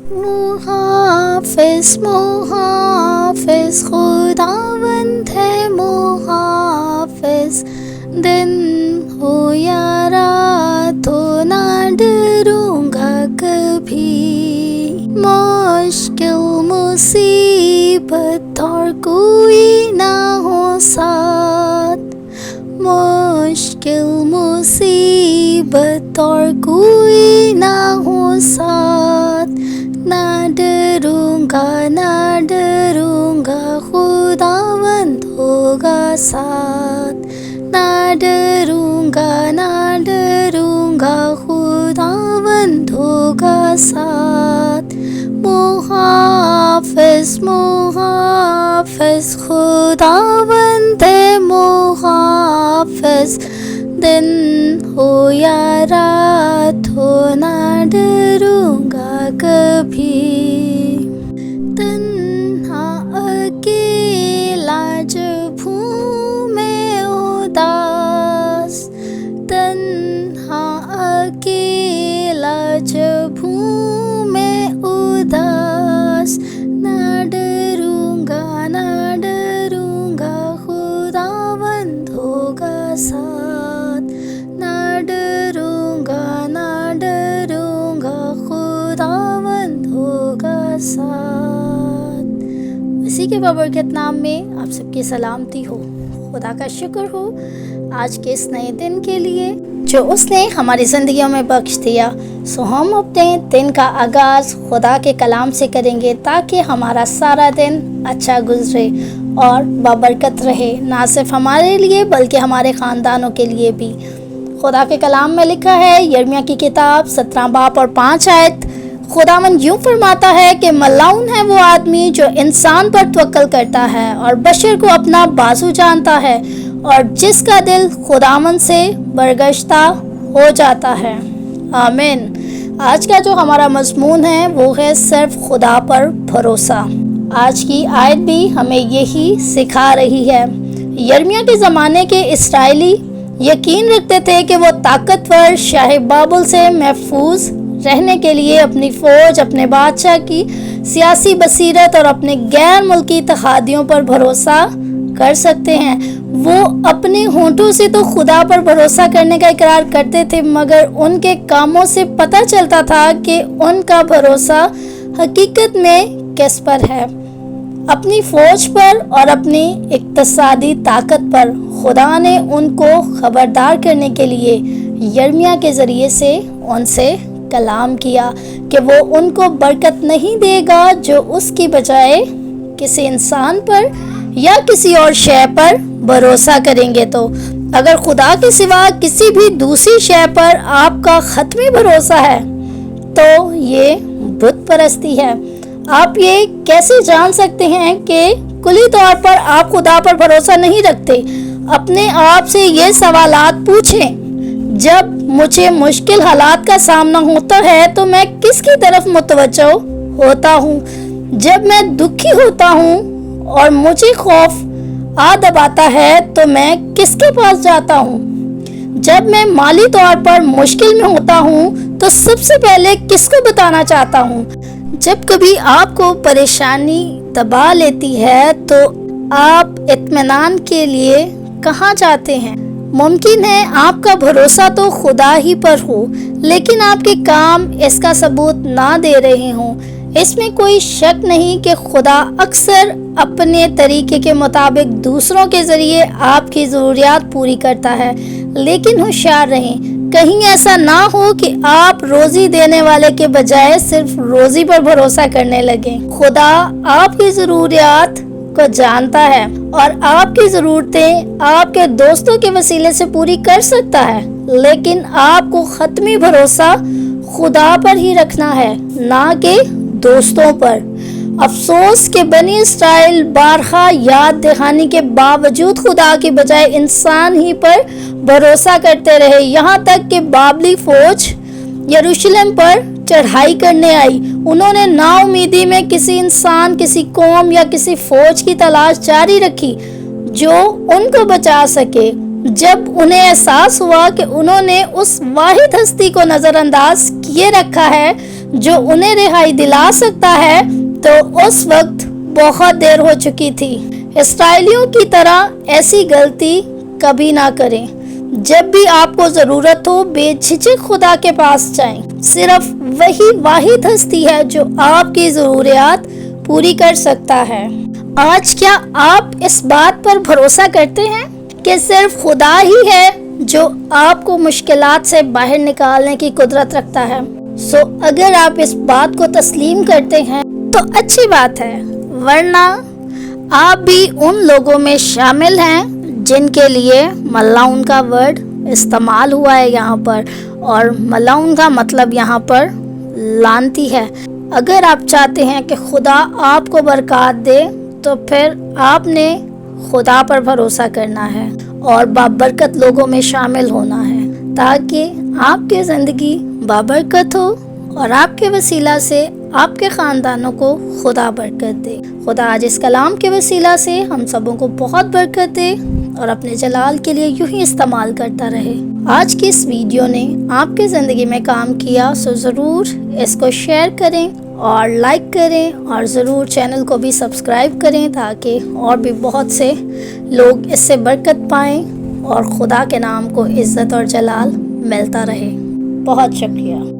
محافظ محافظ خداوند ہے محافظ، دن ہو یا رات ہو نہ ڈروں گا کبھی، مشکل مصیبت اور کوئی نہ ہو ساتھ، مشکل مصیبت اور کوئی نہ ہو ساتھ، نہ ڈروں گا خداوند ہوگا ساتھ، نہ ڈروں گا خداوند ہوگا ساتھ، محافظ محافظ خداوند ہے محافظ، دن ہو یا رات ہو نہ ڈروں گا کبھی، تنہا اکیلا جب ہوں میں اداس، تنہا اکیلا جب ہوں میں اداس، نہ ڈروں گا خداوند ہوگا ساتھ، نہ ڈروں گا خداوند ہوگا ساتھ۔ اسی کے بابرکت نام میں آپ سب کی سلامتی ہو، خدا کا شکر ہو آج کے اس نئے دن کے لیے جو اس نے ہماری زندگیوں میں بخش دیا۔ سو ہم اپنے دن کا آغاز خدا کے کلام سے کریں گے تاکہ ہمارا سارا دن اچھا گزرے اور بابرکت رہے، نہ صرف ہمارے لیے بلکہ ہمارے خاندانوں کے لیے بھی۔ خدا کے کلام میں لکھا ہے، یرمیہ کی کتاب 17 باب اور 5 آیت، خداوند یوں فرماتا ہے کہ ملعون ہے وہ آدمی جو انسان پر توکل کرتا ہے اور بشر کو اپنا بازو جانتا ہے، اور جس کا دل خداوند سے برگشتہ ہو جاتا ہے۔ آمین۔ آج کا جو ہمارا مضمون ہے وہ ہے صرف خدا پر بھروسہ۔ آج کی آیت بھی ہمیں یہی سکھا رہی ہے۔ یرمیہ کے زمانے کے اسرائیلی یقین رکھتے تھے کہ وہ طاقتور شاہ بابل سے محفوظ رہنے کے لیے اپنی فوج، اپنے بادشاہ کی سیاسی بصیرت اور اپنے غیر ملکی اتحادیوں پر بھروسہ کر سکتے ہیں۔ وہ اپنے ہونٹوں سے تو خدا پر بھروسہ کرنے کا اقرار کرتے تھے، مگر ان کے کاموں سے پتہ چلتا تھا کہ ان کا بھروسہ حقیقت میں کس پر ہے۔ اپنی فوج پر اور اپنی اقتصادی طاقت پر خدا نے ان کو خبردار کرنے کے لیے یرمیہ کے ذریعے سے ان سے کلام کیا کہ وہ ان کو برکت نہیں دے گا جو اس کی بجائے کسی انسان پر یا کسی اور شے پر بھروسہ کریں گے۔ تو اگر خدا کے سوا کسی بھی دوسری شے پر آپ کا حتمی بھروسہ ہے تو یہ بت پرستی ہے۔ آپ یہ کیسے جان سکتے ہیں کہ کلی طور پر آپ خدا پر بھروسہ نہیں رکھتے؟ اپنے آپ سے یہ سوالات پوچھیں۔ جب مجھے مشکل حالات کا سامنا ہوتا ہے تو میں کس کی طرف متوجہ ہوتا ہوں؟ جب میں دکھی ہوتا ہوں اور مجھے خوف دباتا ہے تو میں کس کے پاس جاتا ہوں؟ جب میں مالی طور پر مشکل میں ہوتا ہوں تو سب سے پہلے کس کو بتانا چاہتا ہوں؟ جب کبھی آپ کو پریشانی دبا لیتی ہے تو آپ اطمینان کے لیے کہاں جاتے ہیں؟ ممکن ہے آپ کا بھروسہ تو خدا ہی پر ہو، لیکن آپ کے کام اس کا ثبوت نہ دے رہے ہوں۔ اس میں کوئی شک نہیں کہ خدا اکثر اپنے طریقے کے مطابق دوسروں کے ذریعے آپ کی ضروریات پوری کرتا ہے، لیکن ہوشیار رہیں، کہیں ایسا نہ ہو کہ آپ روزی دینے والے کے بجائے صرف روزی پر بھروسہ کرنے لگیں۔ خدا آپ کی ضروریات کو جانتا ہے اور آپ کی ضرورتیں آپ کے دوستوں کے وسیلے سے پوری کر سکتا ہے، لیکن آپ کو حتمی بھروسہ خدا پر ہی رکھنا ہے، نہ کہ دوستوں پر۔ افسوس کہ بنی اسرائیل بارہا یاد دہانی کے باوجود خدا کی بجائے انسان ہی پر بھروسہ کرتے رہے، یہاں تک کہ بابلی فوج یروشلم پر چڑھائی کرنے آئی۔ انہوں نے نا امیدی میں کسی انسان، کسی قوم یا کسی فوج کی تلاش جاری رکھی جو ان کو بچا سکے۔ جب انہیں احساس ہوا کہ انہوں نے اس واحد ہستی کو نظر انداز کیے رکھا ہے جو انہیں رہائی دلا سکتا ہے تو اس وقت بہت دیر ہو چکی تھی۔ اسرائیلیوں کی طرح ایسی غلطی کبھی نہ کریں۔ جب بھی آپ کو ضرورت ہو بے جھجک خدا کے پاس جائیں۔ صرف وہی واحد ہستی ہے جو آپ کی ضروریات پوری کر سکتا ہے۔ آج کیا آپ اس بات پر بھروسہ کرتے ہیں کہ صرف خدا ہی ہے جو آپ کو مشکلات سے باہر نکالنے کی قدرت رکھتا ہے؟ اگر آپ اس بات کو تسلیم کرتے ہیں تو اچھی بات ہے، ورنہ آپ بھی ان لوگوں میں شامل ہیں جن کے لیے ملاؤن کا ورڈ استعمال ہوا ہے یہاں پر، اور ملاؤن کا مطلب یہاں پر لعنتی ہے۔ اگر آپ چاہتے ہیں کہ خدا آپ کو برکات دے تو پھر آپ نے خدا پر بھروسہ کرنا ہے اور بابرکت لوگوں میں شامل ہونا ہے، تاکہ آپ کی زندگی بابرکت ہو اور آپ کے وسیلہ سے آپ کے خاندانوں کو خدا برکت دے۔ خدا آج اس کلام کے وسیلہ سے ہم سبوں کو بہت برکت دے اور اپنے جلال کے لیے یوں ہی استعمال کرتا رہے۔ آج کی اس ویڈیو نے آپ کی زندگی میں کام کیا ضرور اس کو شیئر کریں اور لائک کریں، اور ضرور چینل کو بھی سبسکرائب کریں تاکہ اور بھی بہت سے لوگ اس سے برکت پائیں اور خدا کے نام کو عزت اور جلال ملتا رہے۔ بہت شکریہ۔